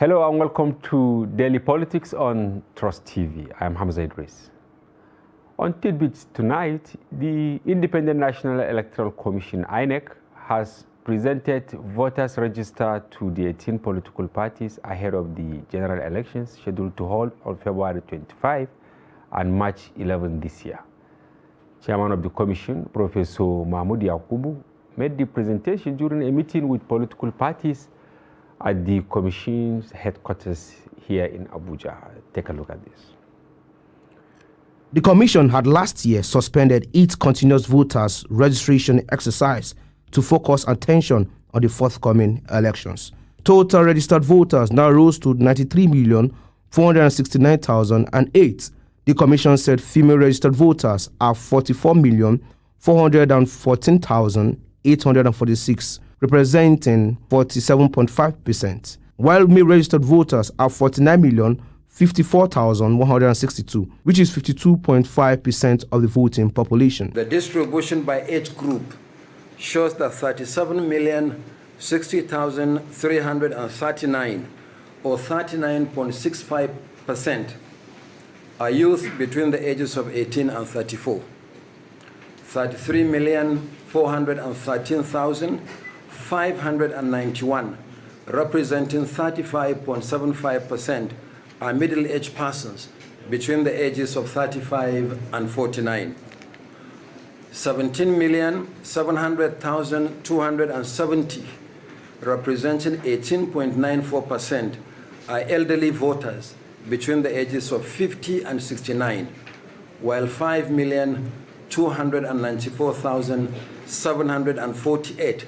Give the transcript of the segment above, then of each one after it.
Hello and welcome to Daily Politics on Trust TV. I'm Hamza Idris. On Tidbits tonight, the Independent National Electoral Commission, INEC, has presented voters' register to the 18 political parties ahead of the general elections scheduled to hold on February 25 and March 11 this year. Chairman of the Commission, Professor Mahmoud Yakubu, made the presentation during a meeting with political parties at the Commission's headquarters here in Abuja. Take a look at this. The Commission had last year suspended its continuous voters registration exercise to focus attention on the forthcoming elections. Total registered voters now rose to 93,469,008. The Commission said female registered voters are 44,414,846, representing 47.5%, while male registered voters are 49,054,162, which is 52.5% of the voting population. The distribution by age group shows that 37,060,339, or 39.65%, are youth between the ages of 18 and 34. 33,413,591, representing 35.75%, are middle-aged persons between the ages of 35 and 49. 17,700,270, representing 18.94%, are elderly voters between the ages of 50 and 69, while 5,294,748,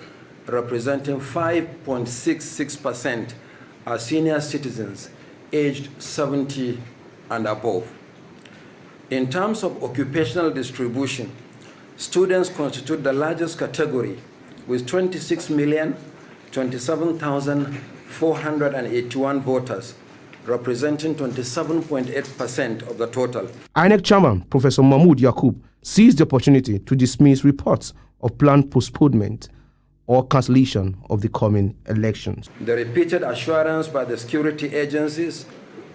representing 5.66%, are senior citizens aged 70 and above. In terms of occupational distribution, students constitute the largest category with 26,027,481 voters, representing 27.8% of the total. INEC Chairman Professor Mahmoud Yakubu seized the opportunity to dismiss reports of planned postponement or cancellation of the coming elections. The repeated assurance by the security agencies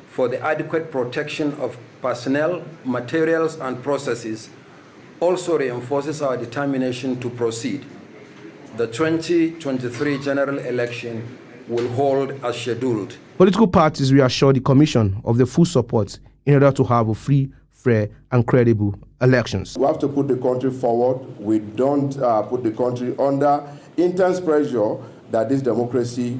for the adequate protection of personnel, materials, and processes also reinforces our determination to proceed. The 2023 general election will hold as scheduled. Political parties reassure the Commission of the full support in order to have a free, fair, and credible elections. We have to put the country forward. We don't put the country under intense pressure that this democracy,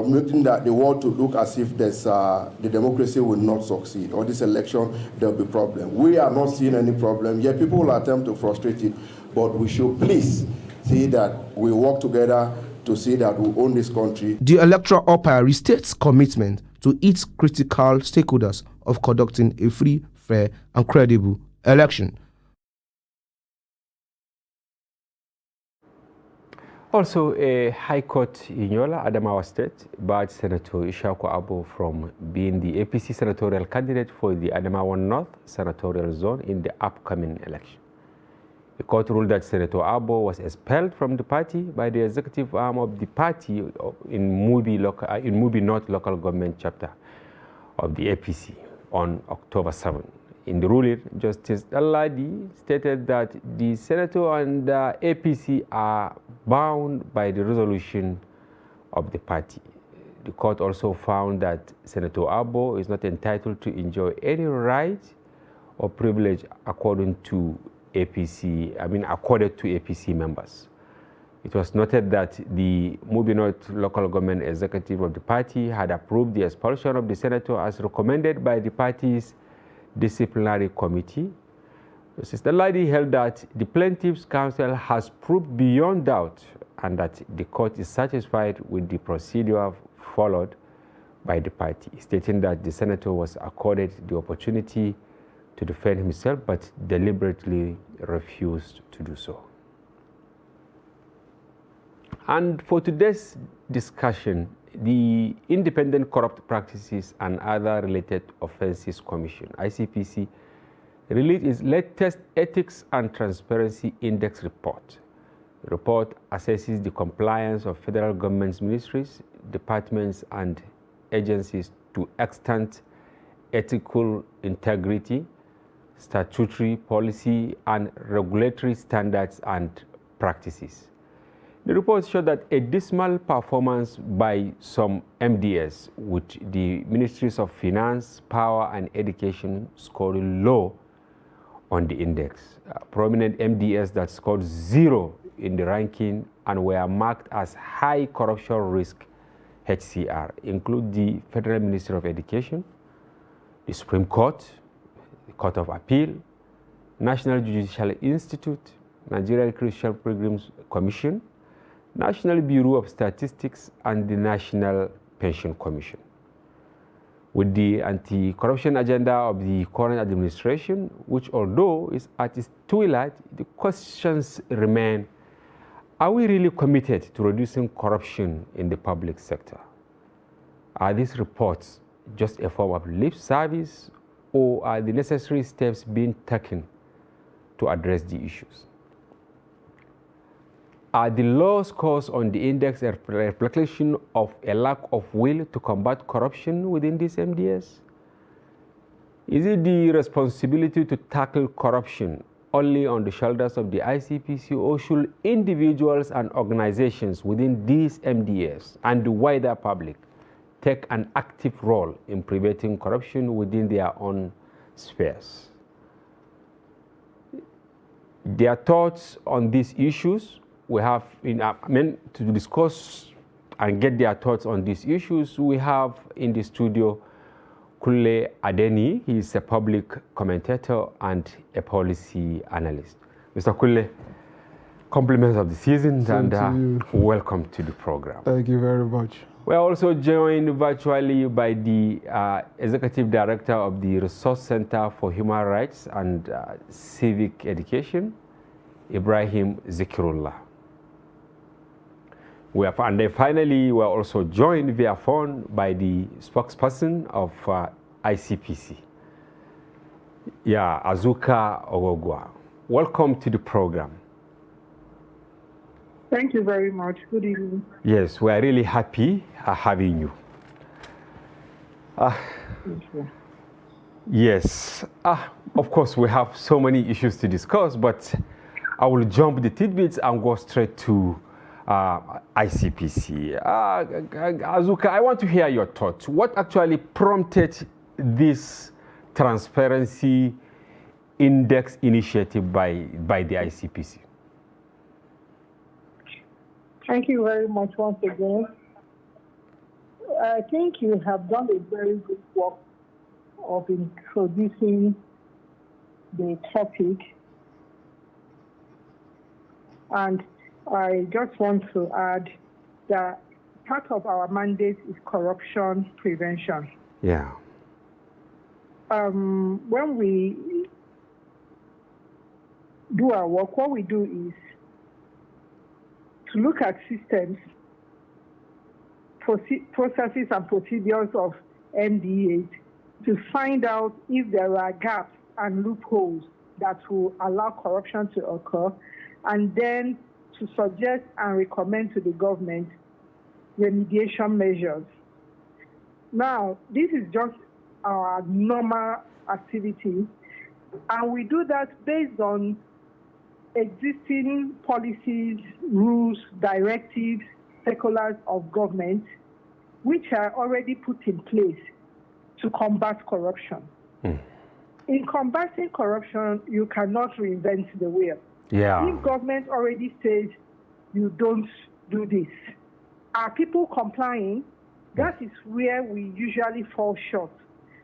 making that the world to look as if there's, the democracy will not succeed, or this election there will be problem. We are not seeing any problem. Yet people will attempt to frustrate it, but we should please see that we work together to see that we own this country. The electoral umpire restates commitment to its critical stakeholders of conducting a free, fair, and credible election. Also, a High Court in Yola, Adamawa State, barred Senator Ishaku Abo from being the APC senatorial candidate for the Adamawa North senatorial zone in the upcoming election. The court ruled that Senator Abo was expelled from the party by the executive arm of the party in Mubi North local government chapter of the APC on October 7. In the ruling, Justice Aladi stated that the senator and the APC are bound by the resolution of the party. The court also found that Senator Abo is not entitled to enjoy any right or privilege accorded to APC members. It was noted that the Mubi North local government executive of the party had approved the expulsion of the senator as recommended by the party's disciplinary committee. Sister Lady held that the plaintiff's counsel has proved beyond doubt and that the court is satisfied with the procedure followed by the party, stating that the senator was accorded the opportunity to defend himself but deliberately refused to do so. And for today's discussion, the Independent Corrupt Practices and Other Related Offences Commission, ICPC, released its latest Ethics and Transparency Index report. The report assesses the compliance of federal government's ministries, departments, and agencies to extant ethical integrity, statutory policy, and regulatory standards and practices. The report showed that a dismal performance by some MDAs, with the Ministries of Finance, Power, and Education scored low on the index. Prominent MDAs that scored 0 in the ranking and were marked as high corruption risk HCR include the Federal Ministry of Education, the Supreme Court, the Court of Appeal, National Judicial Institute, Nigerian Christian Pilgrims Commission, National Bureau of Statistics, and the National Pension Commission. With the anti-corruption agenda of the current administration, which although is at its twilight, the questions remain: are we really committed to reducing corruption in the public sector? Are these reports just a form of lip service, or are the necessary steps being taken to address the issues? Are the low scores on the index a reflection of a lack of will to combat corruption within these MDAs? Is it the responsibility to tackle corruption only on the shoulders of the ICPC, or should individuals and organizations within these MDAs and the wider public take an active role in preventing corruption within their own spheres? Their thoughts on these issues, we have to discuss and get their thoughts on these issues. We have in the studio Kule Adeni. He is a public commentator and a policy analyst. Mr. Kule, compliments of the season and welcome to the program. Thank you very much. We are also joined virtually by the Executive Director of the Resource Center for Human Rights and Civic Education, Ibrahim Zikirullah. And then finally, we are also joined via phone by the spokesperson of ICPC, Azuka Ogogwa. Welcome to the program. Thank you very much. Good evening. Yes, we are really happy having you. Thank you. Yes, of course, we have so many issues to discuss, but I will jump the tidbits and go straight to ICPC. Azuka, I want to hear your thoughts. What actually prompted this transparency index initiative by the ICPC? Thank you very much once again. I think you have done a very good work of introducing the topic. And I just want to add that part of our mandate is corruption prevention. Yeah. When we do our work, what we do is to look at systems, processes and procedures of MDAs to find out if there are gaps and loopholes that will allow corruption to occur, and then to suggest and recommend to the government remediation measures. Now, this is just our normal activity, and we do that based on existing policies, rules, directives, circulars of government, which are already put in place to combat corruption. In combating corruption, you cannot reinvent the wheel. Yeah. If government already says you don't do this, are people complying? That is where we usually fall short.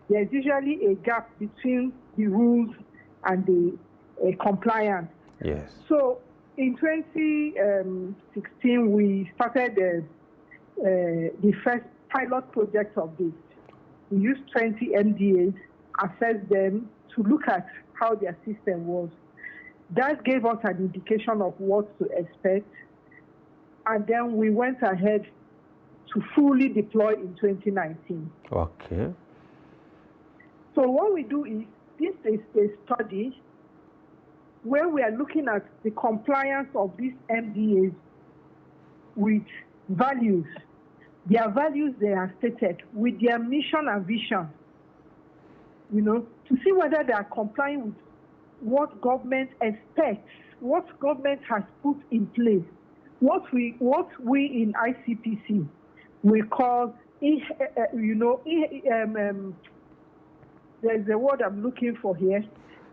There's usually a gap between the rules and the compliance. Yes. So in 2016, we started the first pilot project of this. We used 20 MDAs, assessed them to look at how their system was. That gave us an indication of what to expect. And then we went ahead to fully deploy in 2019. Okay. So what we do is, this is a study where we are looking at the compliance of these MDAs with values their values they have stated, with their mission and vision, to see whether they are complying with what government expects, what government has put in place, what we in ICPC we call, there's a word I'm looking for here.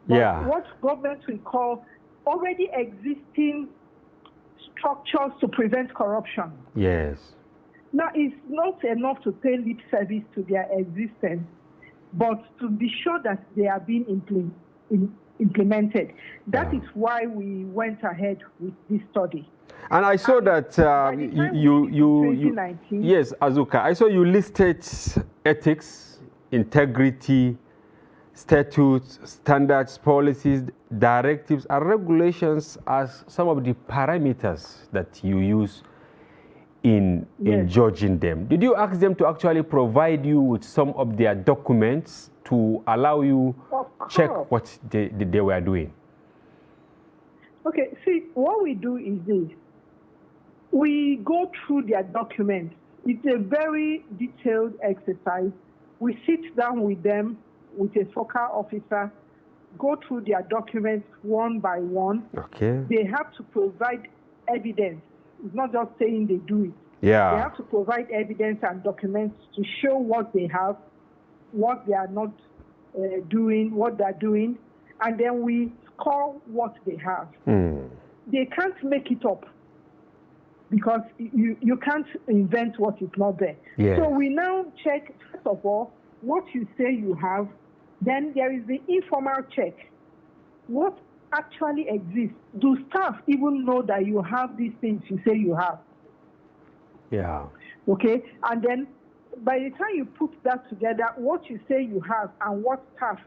Yeah. What government we call already existing structures to prevent corruption. Yes. Now, it's not enough to pay lip service to their existence, but to be sure that they are being implemented. That is why we went ahead with this study. And I saw that yes, Azuka, I saw you listed ethics, integrity, statutes, standards, policies, directives, and regulations as some of the parameters that you use in judging them. Did you ask them to actually provide you with some of their documents to allow you check what they were doing? Okay, see, what we do is this. We go through their documents. It's a very detailed exercise. We sit down with them, with a focal officer, go through their documents one by one. Okay. They have to provide evidence. It's not just saying they do it. Yeah. They have to provide evidence and documents to show what they have, what they are not doing, what they're doing, and then we score what they have. They can't make it up because you can't invent what is not there. Yeah. So we now check, first of all, what you say you have. Then there is the informal check. What actually exists? Do staff even know that you have these things you say you have? Yeah. Okay? And then by the time you put that together, what you say you have and what staff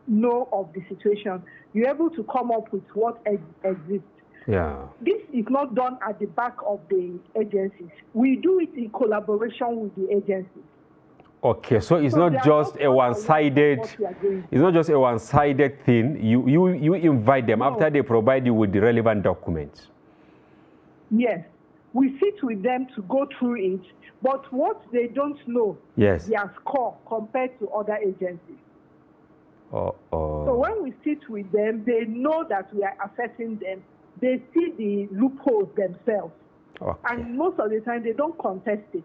know of the situation, you're able to come up with what exists. Yeah. This is not done at the back of the agencies. We do it in collaboration with the agencies. Okay, so it's not just a one-sided. It's not just a one-sided thing. You invite them after they provide you with the relevant documents. Yes, we sit with them to go through it. But what they don't know, yes, their score compared to other agencies. So when we sit with them, they know that we are assessing them. They see the loopholes themselves. Okay. And most of the time, they don't contest it.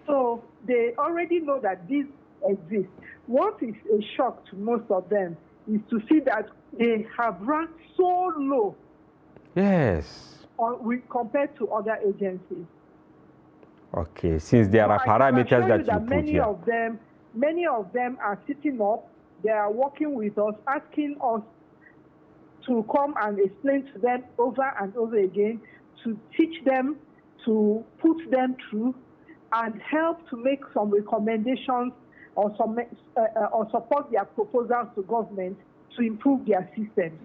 So they already know that this exists. What is a shock to most of them is to see that they have ranked so low. Yes. Compared to other agencies. Okay, since there are parameters that you put many here. Many of them are sitting up, they are working with us, asking us to come and explain to them over and over again, to teach them, to put them through, and help to make some recommendations or support their proposals to government to improve their systems.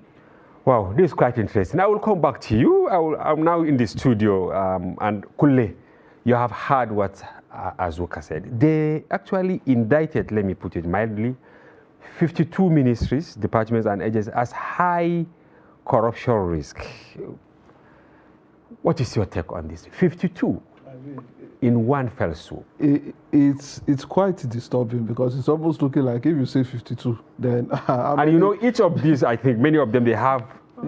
Wow, this is quite interesting. I will come back to you. I'm now in the studio, and Kule, you have heard what Azuka said. They actually indicted, let me put it mildly, 52 ministries, departments, and agencies as high corruption risk. What is your take on this? 52 in one fell swoop. It's quite disturbing because it's almost looking like if you say 52, then and each of these, I think many of them, they have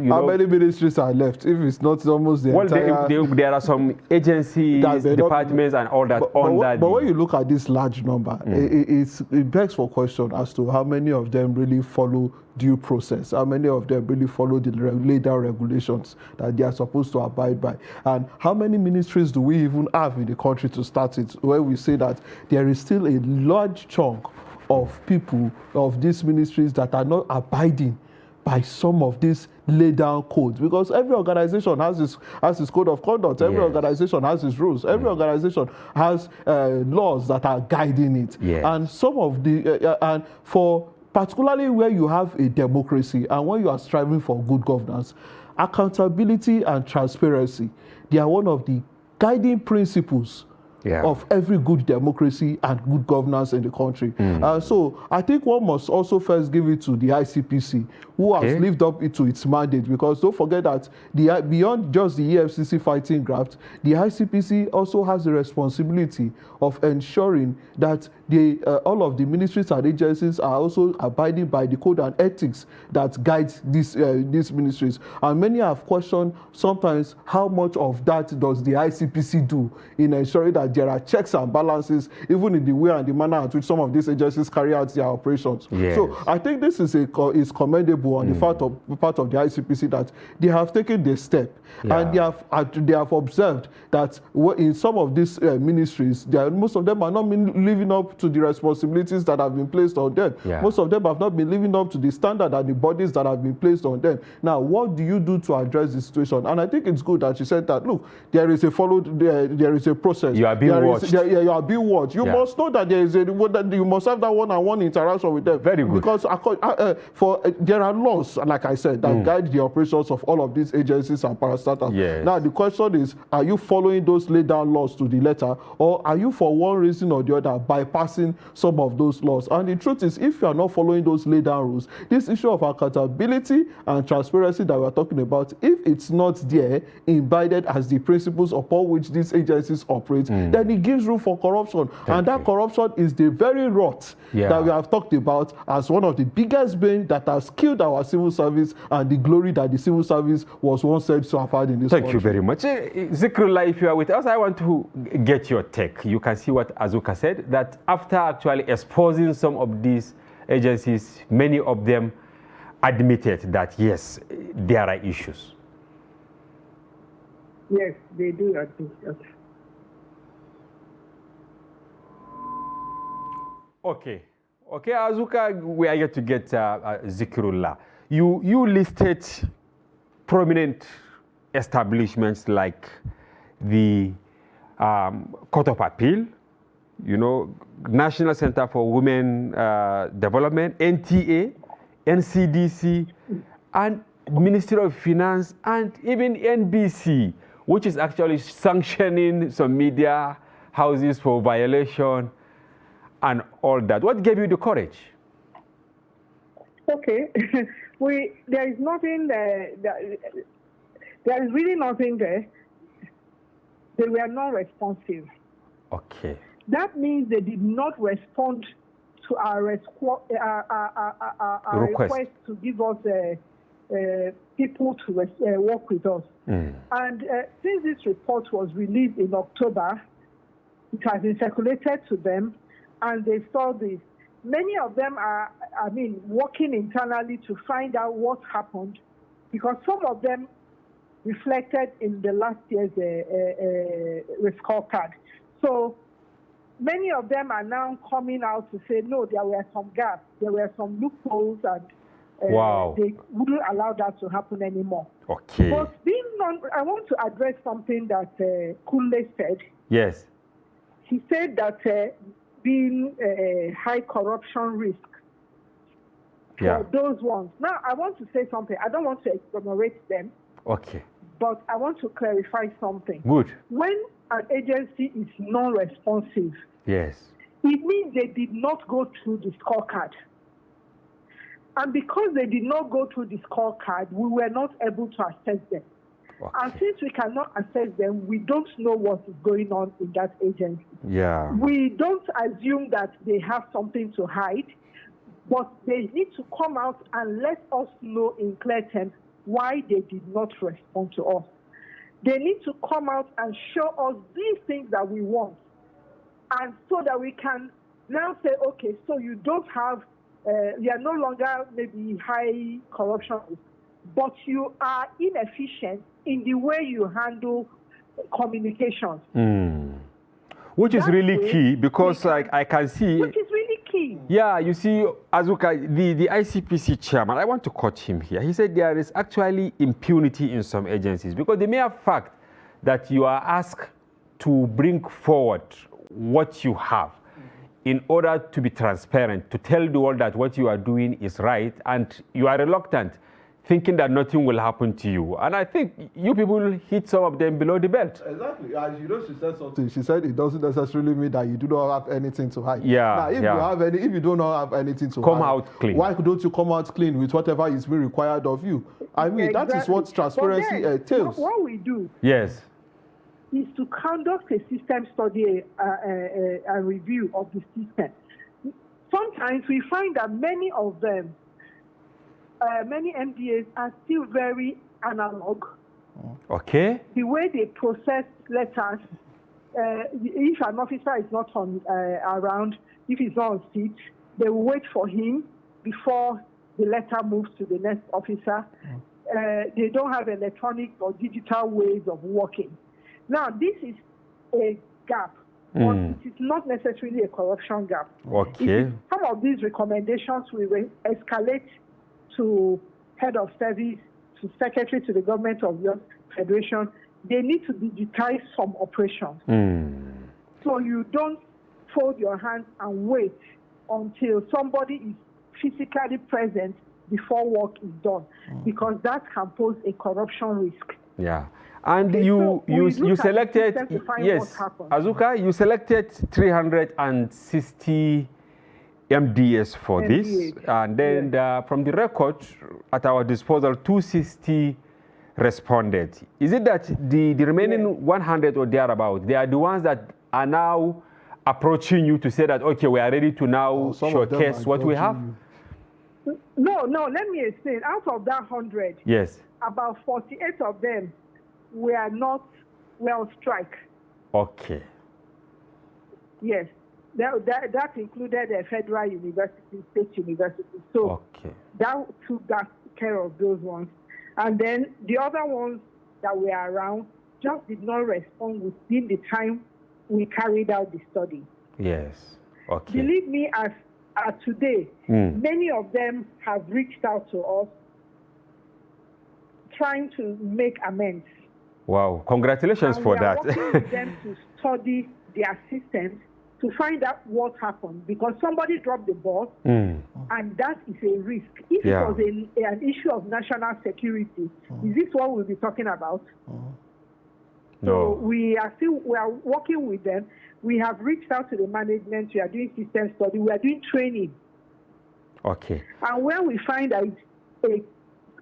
how many ministries are left? If it's not almost the entire... there are some agencies, departments, and all that. But when you look at this large number, it begs for question as to how many of them really follow due process, how many of them really follow the laid down regulations that they are supposed to abide by, and how many ministries do we even have in the country to start it, where we say that there is still a large chunk of people of these ministries that are not abiding by some of these laid down codes, because every organization has its code of conduct, every organization has its rules, every organization has laws that are guiding it, and some of the and for particularly where you have a democracy and when you are striving for good governance, accountability and transparency, they are one of the guiding principles of every good democracy and good governance in the country. So I think one must also first give it to the ICPC, who has lived up to its mandate, because don't forget that beyond just the EFCC fighting graft, the ICPC also has the responsibility of ensuring that all of the ministries and agencies are also abiding by the code and ethics that guides these ministries. And many have questioned sometimes how much of that does the ICPC do in ensuring that there are checks and balances, even in the way and the manner in which some of these agencies carry out their operations. Yes. So I think this is commendable on the part of the ICPC, that they have taken this step, and they have observed that in some of these ministries, most of them are not living up to the responsibilities that have been placed on them. Most of them have not been living up to the standard and the bodies that have been placed on them. Now, what do you do to address the situation? And I think it's good that you said that, look, there is a process. You are being watched. You are being watched. You must know that you must have that one-on-one interaction with them. Very good. Because there are laws, like I said, that guide the operations of all of these agencies and parastatals. Now, the question is, are you following those laid down laws to the letter, or are you, for one reason or the other, bypassing some of those laws? And the truth is, if you are not following those laid down rules, this issue of accountability and transparency that we are talking about, if it's not there, embedded as the principles upon which these agencies operate, then it gives room for corruption. That corruption is the very rot that we have talked about as one of the biggest bane that has killed our civil service and the glory that the civil service was once said to have had in this country. Thank you very much. Zikrullah, if you are with us, I want to get your take. You can see what Azuka said, that after actually exposing some of these agencies, many of them admitted that, yes, there are issues. Yes, they do admit that. Okay, Azuka, we are here to get Zikrullah. You listed prominent establishments like the Court of Appeal, National Center for Women Development, NTA, NCDC, and Ministry of Finance, and even NBC, which is actually sanctioning some media houses for violation and all that. What gave you the courage? Okay, there is nothing there. There is really nothing there. They were not responsive. Okay. That means they did not respond to our request to give us people to work with us. And since this report was released in October, it has been circulated to them, and they saw this. Many of them are, working internally to find out what happened, because some of them reflected in the last year's scorecard. So many of them are now coming out to say, no, there were some gaps, there were some loopholes, and they wouldn't allow that to happen anymore. Okay. But I want to address something that Kunle said. Yes. He said that being a high corruption risk for those ones. Now, I want to say something. I don't want to exonerate them. Okay. But I want to clarify something. Good. When an agency is non-responsive, yes, it means they did not go through the scorecard. And because they did not go through the scorecard, we were not able to assess them. Okay. And since we cannot assess them, we don't know what is going on in that agency. Yeah. We don't assume that they have something to hide, but they need to come out and let us know in clear terms why they did not respond to us. They need to come out and show us these things that we want, and so that we can now say, okay, so you don't have, you are no longer maybe high corruption, but you are inefficient in the way you handle communications. Which is really key, because I can see... Which is really key. Yeah, you see, Azuka, the ICPC chairman, I want to quote him here. He said there is actually impunity in some agencies, because the mere fact that you are asked to bring forward what you have in order to be transparent, to tell the world that what you are doing is right, and you are reluctant, thinking that nothing will happen to you. And I think you people hit some of them below the belt. Exactly. As you know, she said something. She said it doesn't necessarily mean that you do not have anything to hide. Yeah. Now, if you do not have anything to come hide, out clean. Why don't you come out clean with whatever is being required of you? I mean, Exactly. that is what transparency entails. What we do Yes. is to conduct a system study, a review of the system. Sometimes we find that many of them, many MDAs are still very analog. Okay. The way they process letters, if an officer is not around, if he's not on seat, they will wait for him before the letter moves to the next officer. They don't have electronic or digital ways of working. Now, this is a gap, but it is not necessarily a corruption gap. Okay. Some of these recommendations will escalate to head of service, to secretary to the government of your federation. They need to digitize some operations. So you don't fold your hands and wait until somebody is physically present before work is done, because that can pose a corruption risk. Yeah. And Okay, you selected, yes, Azuka, you selected 360 MDAs for this, and then from the record at our disposal, 260 responded. Is it that the remaining 100 or thereabout, they are the ones that are now approaching you to say that, okay, we are ready to now showcase what we have? No, let me explain. Out of that 100, yes, about 48 of them were not well strike. Okay. Yes, that included a federal university, state university. So that took that care of those ones. And then the other ones that were around just did not respond within the time we carried out the study. Yes. Okay. Believe me, as today, many of them have reached out to us trying to make amends. Wow, congratulations for that. We are working with them to study their systems to find out what happened, because somebody dropped the ball, and that is a risk. If it was an issue of national security, is this what we'll be talking about? So we are working with them. We have reached out to the management. We are doing system study. We are doing training. Okay. And where we find that it's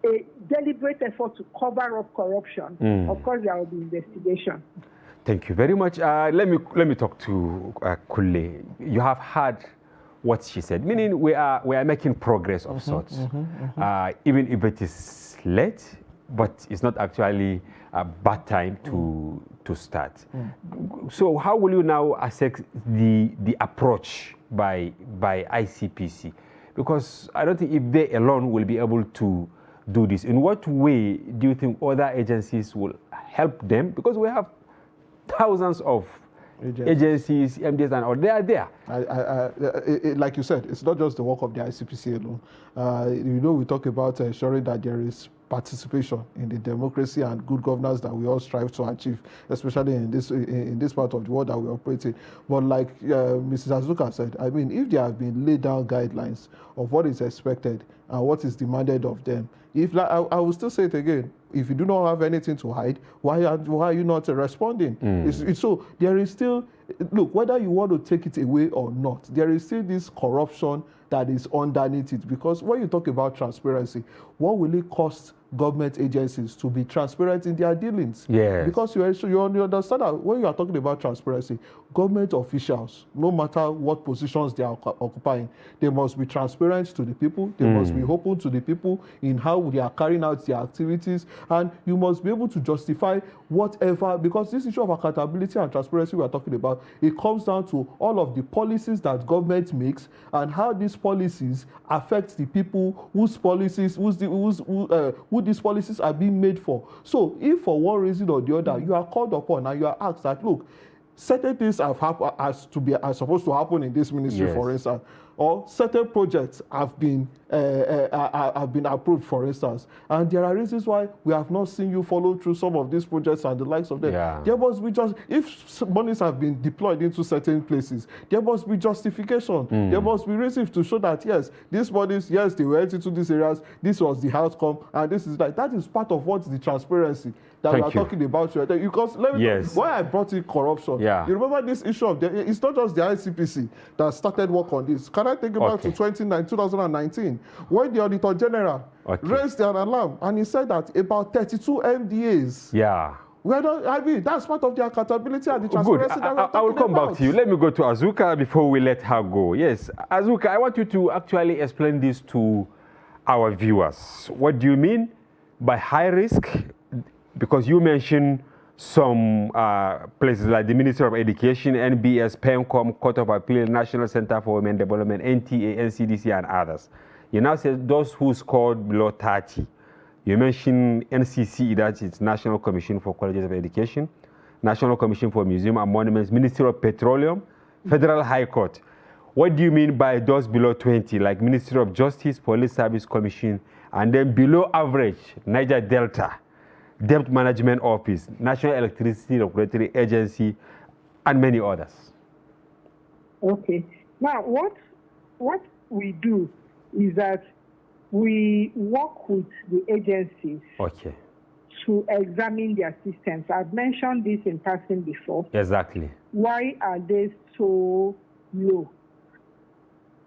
a deliberate effort to cover up corruption, of course there will be investigation. Thank you very much. Let me talk to Kule. You have heard what she said, meaning we are making progress of sorts, even if it is late, but it's not actually a bad time to start. So how will you now assess the approach by ICPC? Because I don't think if they alone will be able to do this. In what way do you think other agencies will help them? Because we have thousands of agencies, MDAs, and all. They are there. Like you said, it's not just the work of the ICPC alone. We talk about ensuring that there is participation in the democracy and good governance that we all strive to achieve, especially in this part of the world that we operate in. But like Mrs. Azuka said, I mean, if there have been laid down guidelines of what is expected and what is demanded of them, I will still say it again, if you do not have anything to hide, why are you not responding? So there is still, look, whether you want to take it away or not, there is still this corruption that is underneath it. Because when you talk about transparency, what will it cost government agencies to be transparent in their dealings? Yes. Because you understand that when you are talking about transparency, government officials, no matter what positions they are occupying, they must be transparent to the people. They must be open to the people in how they are carrying out their activities. And you must be able to justify whatever, because this issue of accountability and transparency we are talking about, it comes down to all of the policies that government makes and how these policies affect the people whose policies, who these policies are being made for. So if for one reason or the other you are called upon and you are asked that, look, certain things are supposed to happen in this ministry, Yes. for instance, or certain projects have been approved, for instance, and there are reasons why we have not seen you follow through some of these projects and the likes of them. Yeah. There must be just, if monies have been deployed into certain places, there must be justification. There must be reasons to show that yes, these monies, yes, they went into these areas, this was the outcome, and this is like, that is part of what the transparency that we are talking about here. Because let me why I brought in corruption. Yeah. You remember this issue of it's not just the ICPC that started work on this. Can I take it back to 2019 when the Auditor General raised an alarm and he said that about 32 MDAs. Yeah. I mean, that's part of the accountability and the transparency that we're talking about. I will come back to you. Let me go to Azuka before we let her go. Yes, Azuka, I want you to actually explain this to our viewers. What do you mean by high risk? Because you mentioned some places like the Ministry of Education, NBS, PENCOM, Court of Appeal, National Center for Women Development, NTA, NCDC, and others. You now said those who scored below 30. You mentioned NCC, that is National Commission for Colleges of Education, National Commission for Museums and Monuments, Ministry of Petroleum, Federal High Court. What do you mean by those below 20, like Ministry of Justice, Police Service Commission, and then below average, Niger Delta, Debt Management Office, National Electricity Regulatory Agency, and many others? Okay. Now, what we do is that we work with the agencies to examine their systems. I've mentioned this in passing before. Exactly. Why are they so low?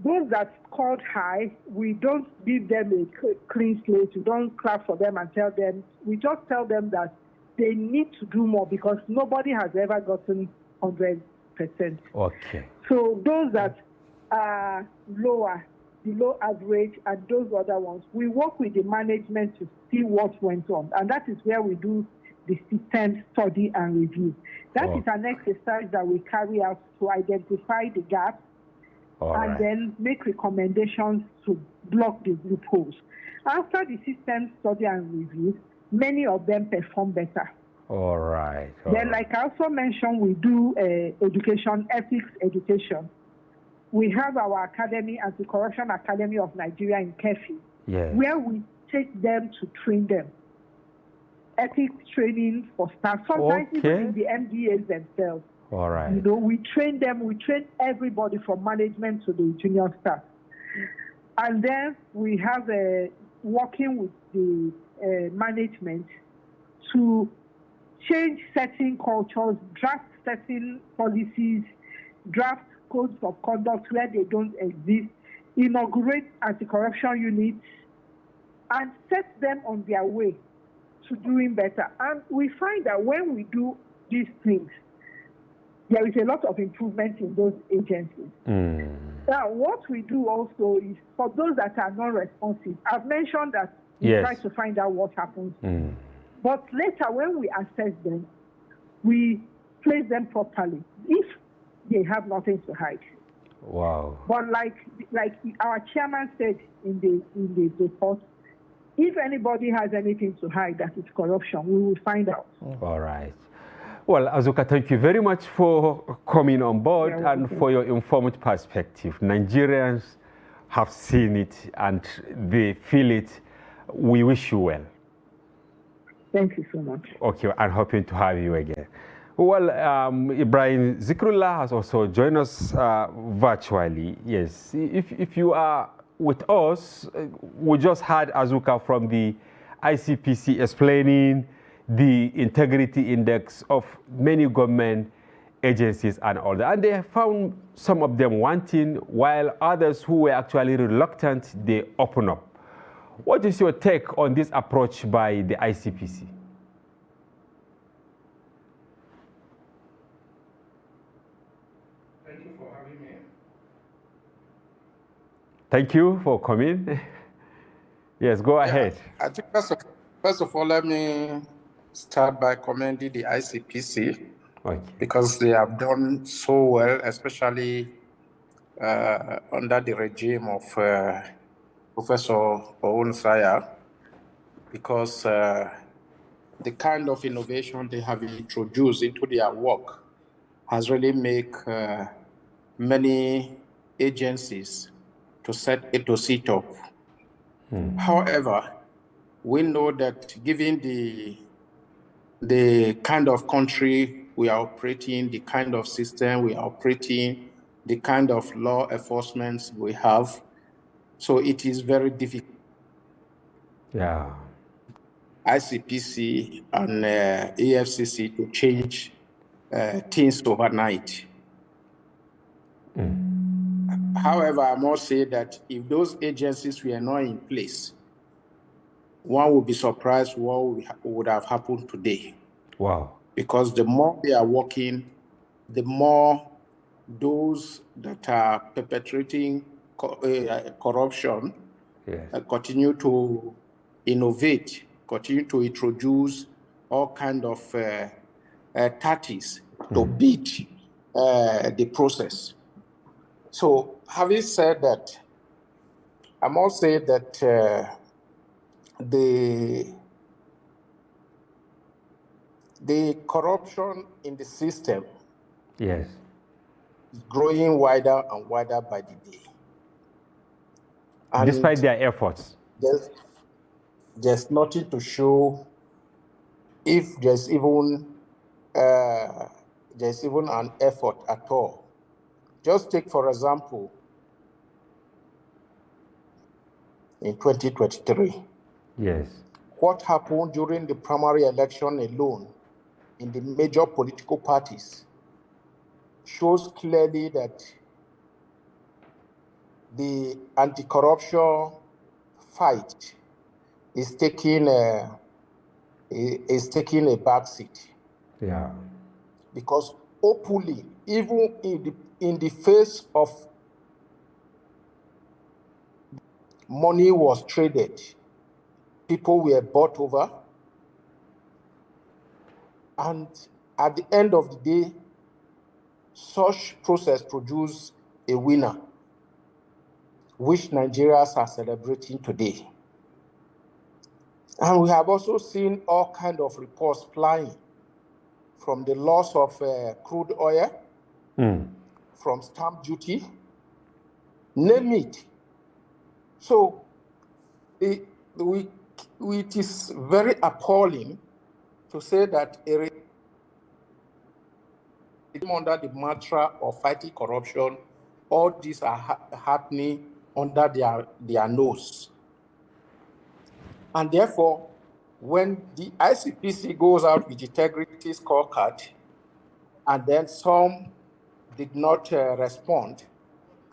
Those that scored high, we don't give them a clean slate. We don't clap for them and tell them. We just tell them that they need to do more because nobody has ever gotten 100%. Okay. So those that are lower, below average, and those other ones, we work with the management to see what went on. And that is where we do the system study and review. That is an exercise that we carry out to identify the gaps and then make recommendations to block the loopholes. After the system study and review, many of them perform better. All right. Then, like I also mentioned, we do education, ethics education. We have our academy, Anti-Corruption Academy of Nigeria in Kefi, where we take them to train them. Ethics training for staff, sometimes even the MDAs themselves. All right. You know, we train them, we train everybody from management to the junior staff. And then we have working with the management to change certain cultures, draft certain policies, draft codes of conduct where they don't exist, inaugurate anti-corruption units, and set them on their way to doing better. And we find that when we do these things, there is a lot of improvement in those agencies. Now, what we do also is for those that are non-responsive, I've mentioned that we try to find out what happens. But later, when we assess them, we place them properly if they have nothing to hide. Wow. But like our chairman said in the report, if anybody has anything to hide that is corruption, we will find out. All right. Well, Azuka, thank you very much for coming on board and for your informed perspective. Nigerians have seen it and they feel it. We wish you well. Thank you so much. Okay, I'm hoping to have you again. Well, Ibrahim Zikrullah has also joined us virtually. Yes, if you are with us, we just had Azuka from the ICPC explaining the integrity index of many government agencies and all that. And they found some of them wanting, while others who were actually reluctant, they open up. What is your take on this approach by the ICPC? Thank you for having me. Thank you for coming. Yes, go ahead. I think first of all, let me start by commending the ICPC because they have done so well, especially under the regime of Professor Ounsaya, because the kind of innovation they have introduced into their work has really made many agencies to sit up. However, we know that given the kind of country we are operating, the kind of system we are operating, the kind of law enforcement we have, so it is very difficult. Yeah. ICPC and EFCC to change things overnight. However, I must say that if those agencies were not in place, one would be surprised what would have happened today. Wow. Because the more they are working, the more those that are perpetrating corruption continue to innovate, continue to introduce all kinds of tactics to beat the process. So having said that, I must say that the corruption in the system is growing wider and wider by the day. And despite their efforts, there's nothing to show if there's even an effort at all. Just take, for example, in 2023. Yes. What happened during the primary election alone in the major political parties shows clearly that the anti-corruption fight is taking a backseat. Yeah. Because openly, even in the face of money was traded, people were bought over, and at the end of the day, such process produced a winner, which Nigerians are celebrating today. And we have also seen all kinds of reports flying from the loss of crude oil, from stamp duty, name it. So it is very appalling to say that under the mantra of fighting corruption, all these are happening under their nose. And therefore, when the ICPC goes out with integrity scorecard, and then some did not respond,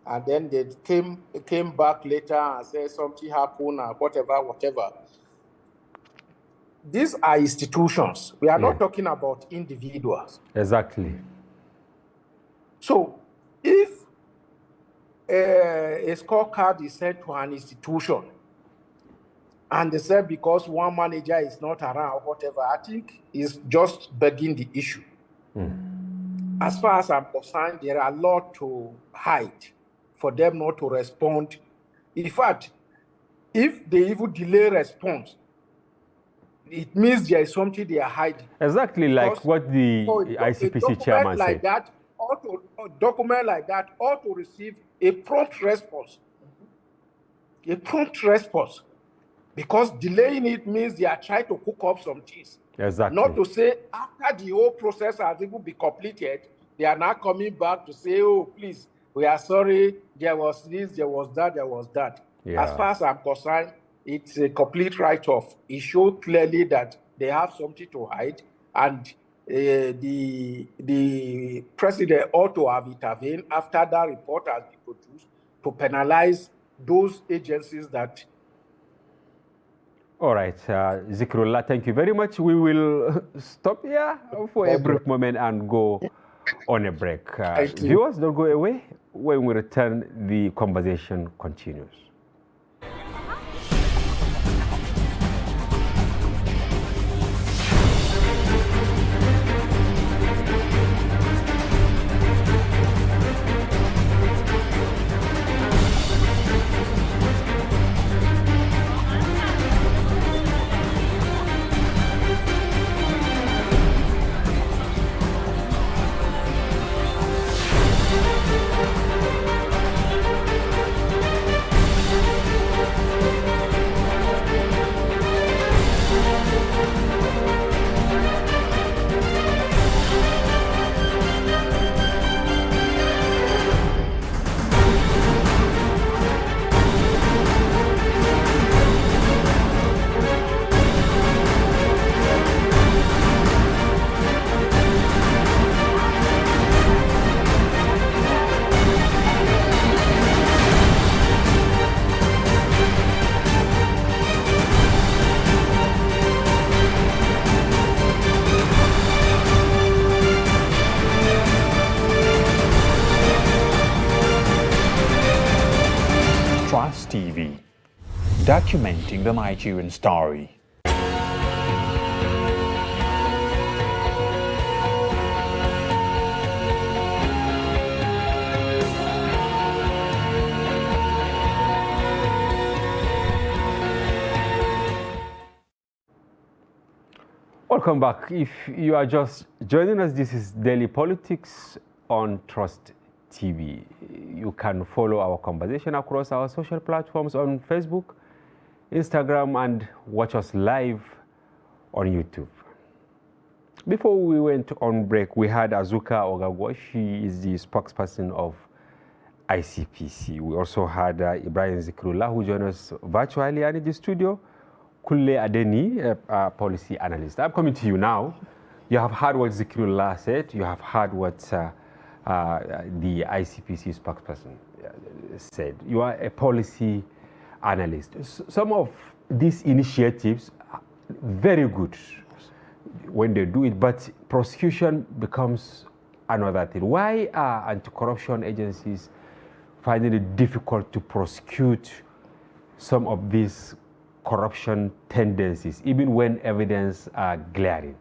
and then they came back later and said something happened or whatever. These are institutions. We are not talking about individuals. Exactly. So if a scorecard is sent to an institution, and they said because one manager is not around or whatever, I think it's just begging the issue. As far as I'm concerned, there are a lot to hide for them not to respond. In fact, if they even delay response, it means there is something they are hiding. Exactly, like what the ICPC chairman said. A document like that ought to receive a prompt response. A prompt response. Because delaying it means they are trying to cook up some things. Exactly. Not to say after the whole process has even been completed, they are now coming back to say, oh, please, we are sorry, there was this, there was that, there was that. Yeah. As far as I'm concerned, it's a complete write-off. It showed clearly that they have something to hide, and the president ought to have intervened after that report has been produced to penalize those agencies that. All right, Zikrullah, thank you very much. We will stop here for a brief moment and go on a break. Viewers, don't go away. When we return, the conversation continues. Trust TV, documenting the Nigerian story. Welcome back. If you are just joining us, this is Daily Politics on Trust TV. You can follow our conversation across our social platforms on Facebook, Instagram, and watch us live on YouTube. Before we went on break, we had Azuka Ogagwa. She is the spokesperson of ICPC. We also had Ibrahim Zikrullah, who joined us virtually and in the studio. Kule Adeni, a policy analyst. I'm coming to you now. You have heard what Zikrullah said. You have heard what the ICPC spokesperson said. You are a policy analyst. Some of these initiatives are very good when they do it, but prosecution becomes another thing. Why are anti-corruption agencies finding it difficult to prosecute some of these corruption tendencies, even when evidence are glaring?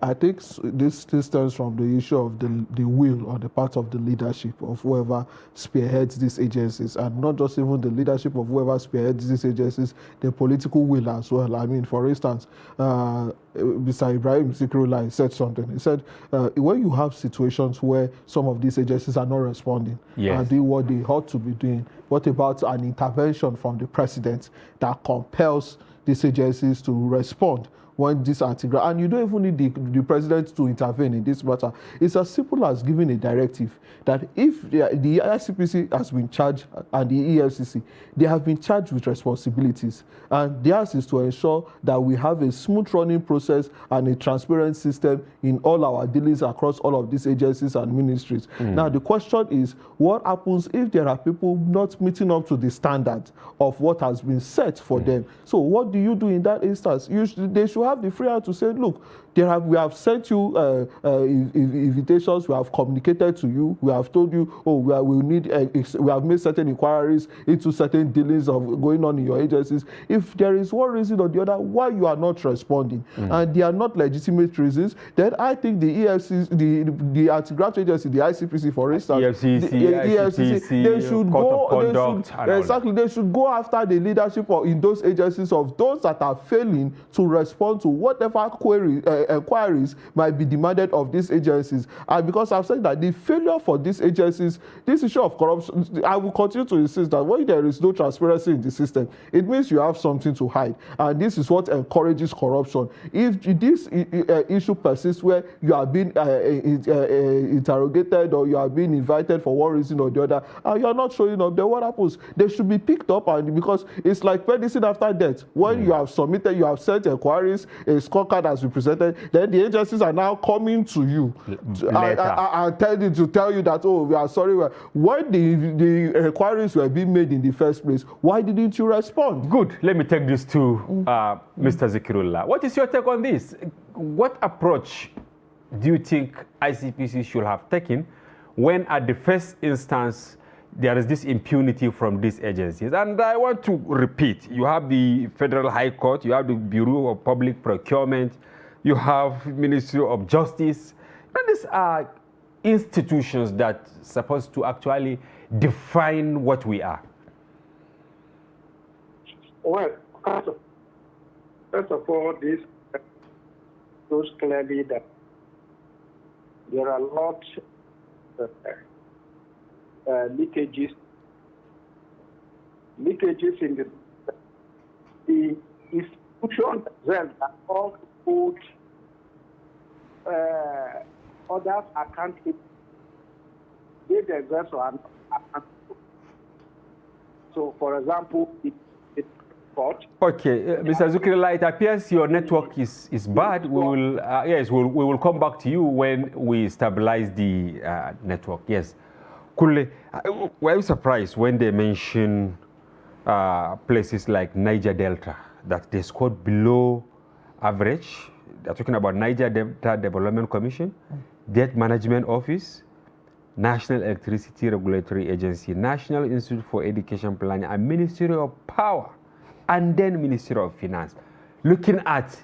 I think this stems from the issue of the will on the part of the leadership of whoever spearheads these agencies, and not just even the leadership of whoever spearheads these agencies, the political will as well. I mean, for instance, Mr. Ibrahim Zikrullah said something. He said, when you have situations where some of these agencies are not responding and doing what they ought to be doing, what about an intervention from the president that compels these agencies to respond when this article, and you don't even need the president to intervene in this matter. It's as simple as giving a directive that if the ICPC has been charged and the EFCC, they have been charged with responsibilities, and theirs is to ensure that we have a smooth running process and a transparent system in all our dealings across all of these agencies and ministries. Now the question is, what happens if there are people not meeting up to the standard of what has been set for them? So what do you do in that instance? They should have the freedom to say, look, we have sent you invitations, we have communicated to you, we have told you, oh, we have made certain inquiries into certain dealings of going on in your agencies. If there is one reason or the other why you are not responding, and they are not legitimate reasons, then I think the EFCC, the anti-graft agency, the ICPC, for instance, EFCC, they should they should go after the leadership in those agencies of those that are failing to respond to whatever inquiries might be demanded of these agencies. And because I've said that the failure for these agencies, this issue of corruption, I will continue to insist that when there is no transparency in the system, it means you have something to hide. And this is what encourages corruption. If this issue persists where you are being interrogated or you are being invited for one reason or the other, and you are not showing up, then what happens? They should be picked up, and because it's like medicine after death. When you have submitted, you have sent inquiries, a scorecard has been presented, then the agencies are now coming to you and tell you that, oh, we are sorry. When the inquiries were being made in the first place, why didn't you respond? Good. Let me take this to Mr. Zikrullah. What is your take on this? What approach do you think ICPC should have taken when at the first instance there is this impunity from these agencies? And I want to repeat, you have the Federal High Court, you have the Bureau of Public Procurement, you have Ministry of Justice. And these are institutions that are supposed to actually define what we are. Well, first of all, this shows clearly that there are lots of leakages in the institutions themselves that all put others accountable. They themselves are not accountable. So, for example, the court. Okay, Mr. Zikrullah, it appears your network is bad. We will we will come back to you when we stabilize the network. Yes. Kule, were you surprised when they mention places like Niger Delta, that they scored below average? They're talking about Niger Delta Development Commission, Debt Management Office, National Electricity Regulatory Agency, National Institute for Education Planning, and Ministry of Power, and then Ministry of Finance, looking at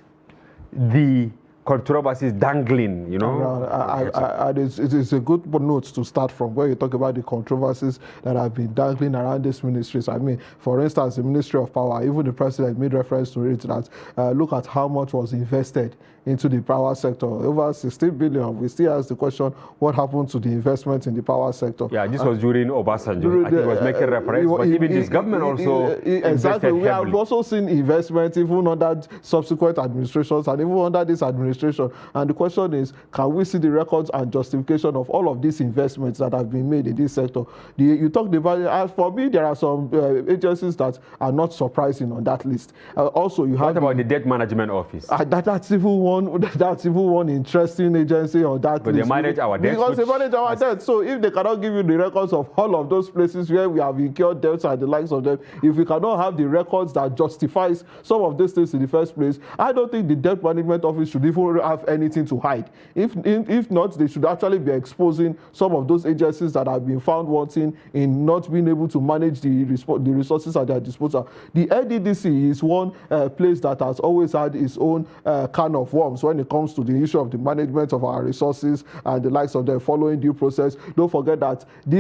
the controversies dangling, you know. It is a good note to start from, where you talk about the controversies that have been dangling around these ministries. I mean, for instance, the Ministry of Power, even the president made reference to it, that look at how much was invested into the power sector, over 16 billion. We still ask the question, what happened to the investment in the power sector? Yeah, this was during Obasanjo. I think he was making reference, but even this government also exactly. We heavily. have also seen investment even under subsequent administrations and even under this administration. And the question is, can we see the records and justification of all of these investments that have been made in this sector? You talked about it. For me, there are some agencies that are not surprising on that list. Also, you have. What about the Debt Management Office? That's even one. That's even one interesting agency on that list. But they manage our debts. Because they manage our debts. So if they cannot give you the records of all of those places where we have incurred debts and the likes of them, if we cannot have the records that justifies some of these things in the first place, I don't think the Debt Management Office should even have anything to hide. If not, they should actually be exposing some of those agencies that have been found wanting in not being able to manage the resources at their disposal. The NDDC is one place that has always had its own can of worms when it comes to the issue of the management of our resources and the likes of them following due process. Don't forget that the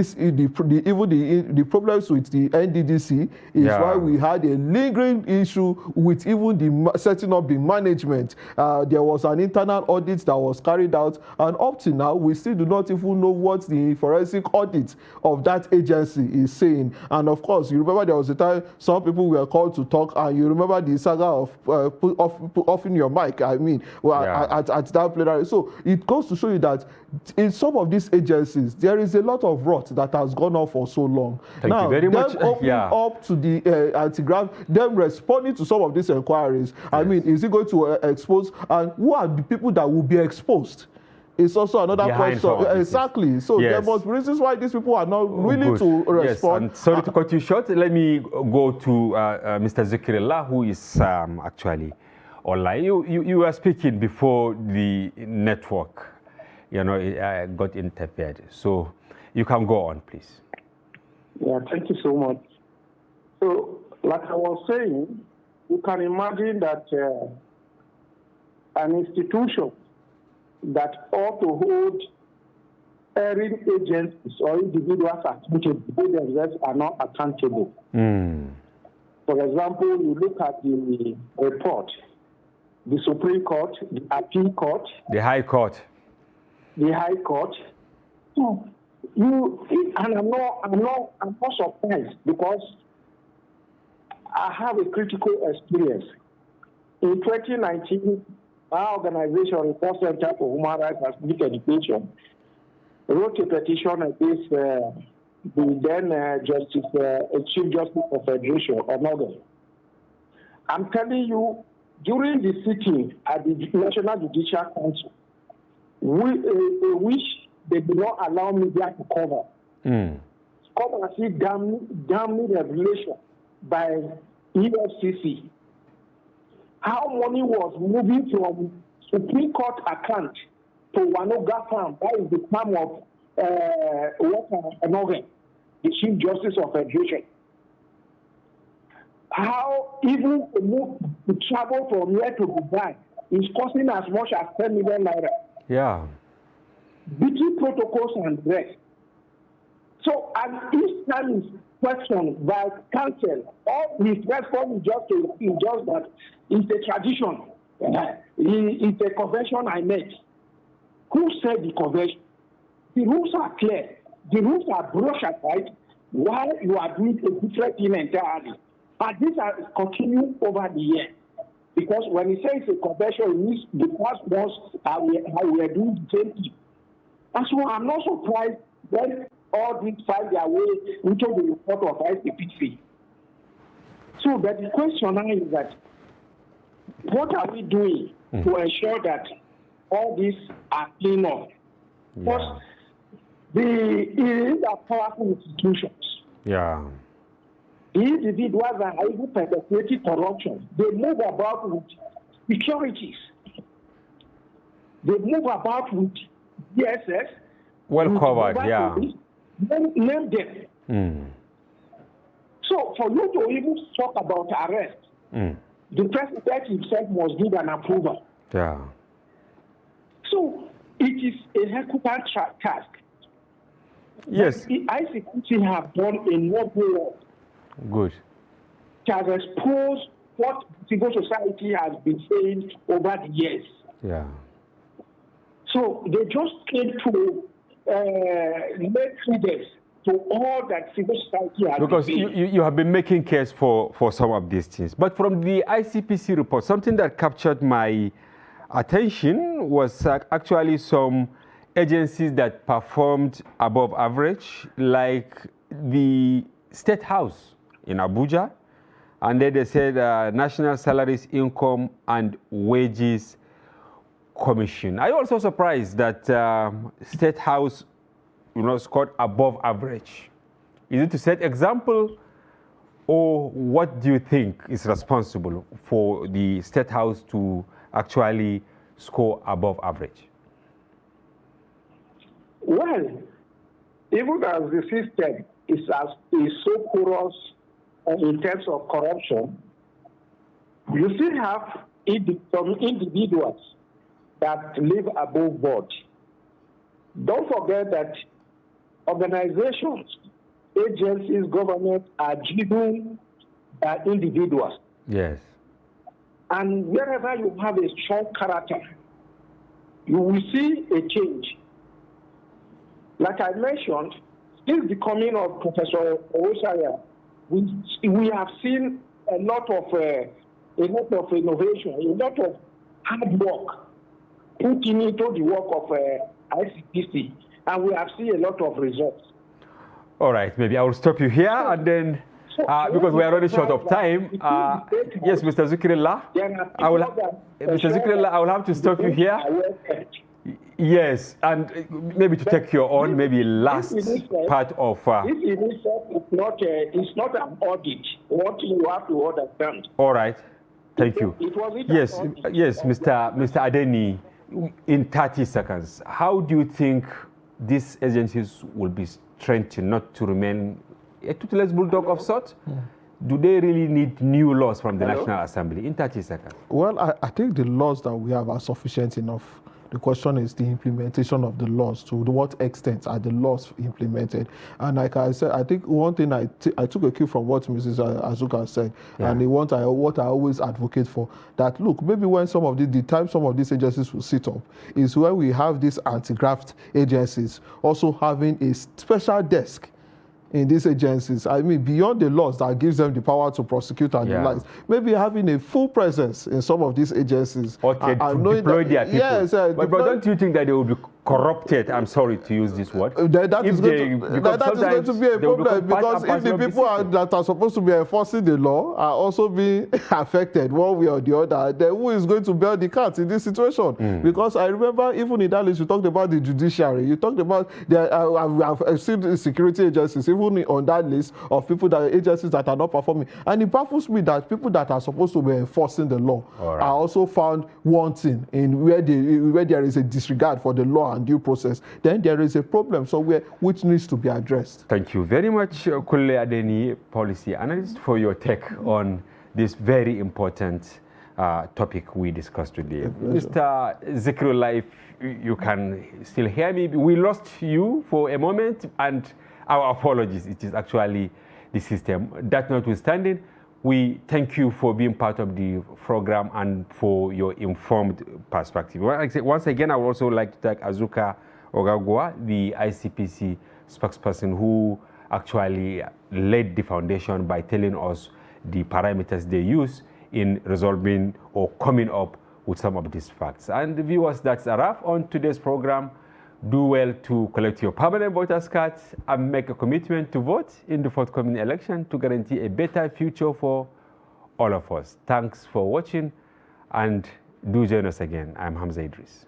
problems with the NDDC is why we had a lingering issue with even the setting up the management. There was an internal audit that was carried out, and up to now we still do not even know what the forensic audit of that agency is saying. And of course, you remember there was a time some people were called to talk, and you remember the saga of offing your mic, I mean, at that plenary. So it goes to show you that in some of these agencies, there is a lot of rot that has gone on for so long. Thank you very much. Opening up to the anti-graft, them responding to some of these inquiries. I mean, is it going to expose, and who are the people that will be exposed? It's also another question. Exactly. So there must be reasons why these people are not willing to respond. Yes, and sorry to cut you short. Let me go to Mr. Zikrillah, who is actually online. You were speaking before the network, got interfered. So you can go on, please. Yeah, thank you so much. So, like I was saying, you can imagine that an institution that ought to hold erring agencies or individuals accountable, they themselves are not accountable. For example, you look at the report, the Supreme Court, the Appeal Court, the High Court. The High Court. So and I'm not surprised, because I have a critical experience. In 2019, our organization, Report Center for Human Rights and Civic Education, wrote a petition against the then Chief Justice of Federation, Onogan. I'm telling you, during the sitting at the National Judicial Council, which they did not allow media to cover, come and see damning revelation by EFCC. How money was moving from Supreme Court account to Wanoga Farm, that is the farm of Onogan, the Chief Justice of Federation. How even to travel from here to Dubai is costing as much as 10 million naira. Yeah. Between protocols and rest. So, and each time is questioned by counsel, all his response is just that it's a tradition. It's a convention I made. Who said the convention? The rules are clear. The rules are brushed aside while you are doing a different thing entirely. And this has continued over the years. Because when he says a convention, it means the past ones we are doing the same thing. And so I'm not surprised when all these find their way into the report of ICPC. So but the question now is that, what are we doing to ensure that all these are clean up? Because these are powerful institutions. Yeah. The individuals that are even perpetrating corruption, they move about with securities. They move about with DSS, Well covered, yeah. Name them. So for you to even talk about arrest, the president himself must give an approval. Yeah. So it is a Herculean task. Yes. The ICPC have done a noble work. Good. It has exposed what civil society has been saying over the years. Yeah. So they just came to make credence to all that civil society has because been saying. You have been making case for some of these things. But from the ICPC report, something that captured my attention was actually some agencies that performed above average, like the State House in Abuja. And then they said National Salaries, Income and Wages Commission. I'm also surprised that State House, scored above average. Is it to set example, or what do you think is responsible for the State House to actually score above average? Well, even as the system is so porous in terms of corruption, you still have some individuals that live above board. Don't forget that organizations, agencies, governments are driven by individuals. Yes. And wherever you have a strong character, you will see a change. Like I mentioned, since the coming of Professor Owosanya, we have seen a lot of innovation, a lot of hard work put into the work of ICPC, and we have seen a lot of results. All right, maybe I will stop you here, and then because we are running short of time. Yes, Mr. Zikrullah, Mr. Zikrullah, I will have to stop you here. Yes, and maybe to take your own, maybe last part of. This it's not an audit. What you have to understand. All right, thank you. Yes, Mr. Adeni, in 30 seconds, how do you think these agencies will be strengthened not to remain a toothless bulldog of sort? Do they really need new laws from the National Assembly? In 30 seconds. Well, I think the laws that we have are sufficient enough. The question is the implementation of the laws. To what extent are the laws implemented? And like I said, I think one thing I took a cue from what Mrs. Azuka said, and what I always advocate for, that look, maybe when the time some of these agencies will sit up is when we have these anti-graft agencies also having a special desk in these agencies. I mean, beyond the laws that gives them the power to prosecute and the likes, maybe having a full presence in some of these agencies. Okay, to deploy their people. Yes, but don't you think that they will be corrupted? I'm sorry to use this word. That is going to be a problem, because if the people that are supposed to be enforcing the law are also being affected one way or the other, then who is going to bear the cat in this situation? Because I remember even in that list, you talked about the judiciary, you talked about I've seen the security agencies, even on that list of agencies that are not performing. And it baffles me that people that are supposed to be enforcing the law are also found wanting in where there is a disregard for the law and due process. Then there is a problem which needs to be addressed. Thank you very much, Kulle Adeni, policy analyst, for your take on this very important topic we discussed today. Mr. Zikrullah, if you can still hear me, we lost you for a moment, and our apologies. It is actually the system. That notwithstanding, we thank you for being part of the program and for your informed perspective. Once again, I would also like to thank Azuka Ogagwa, the ICPC spokesperson, who actually led the foundation by telling us the parameters they use in resolving or coming up with some of these facts. And the viewers, that's a wrap on today's program. Do well to collect your permanent voters cards and make a commitment to vote in the forthcoming election to guarantee a better future for all of us. Thanks for watching, and do join us again. I'm Hamza Idris.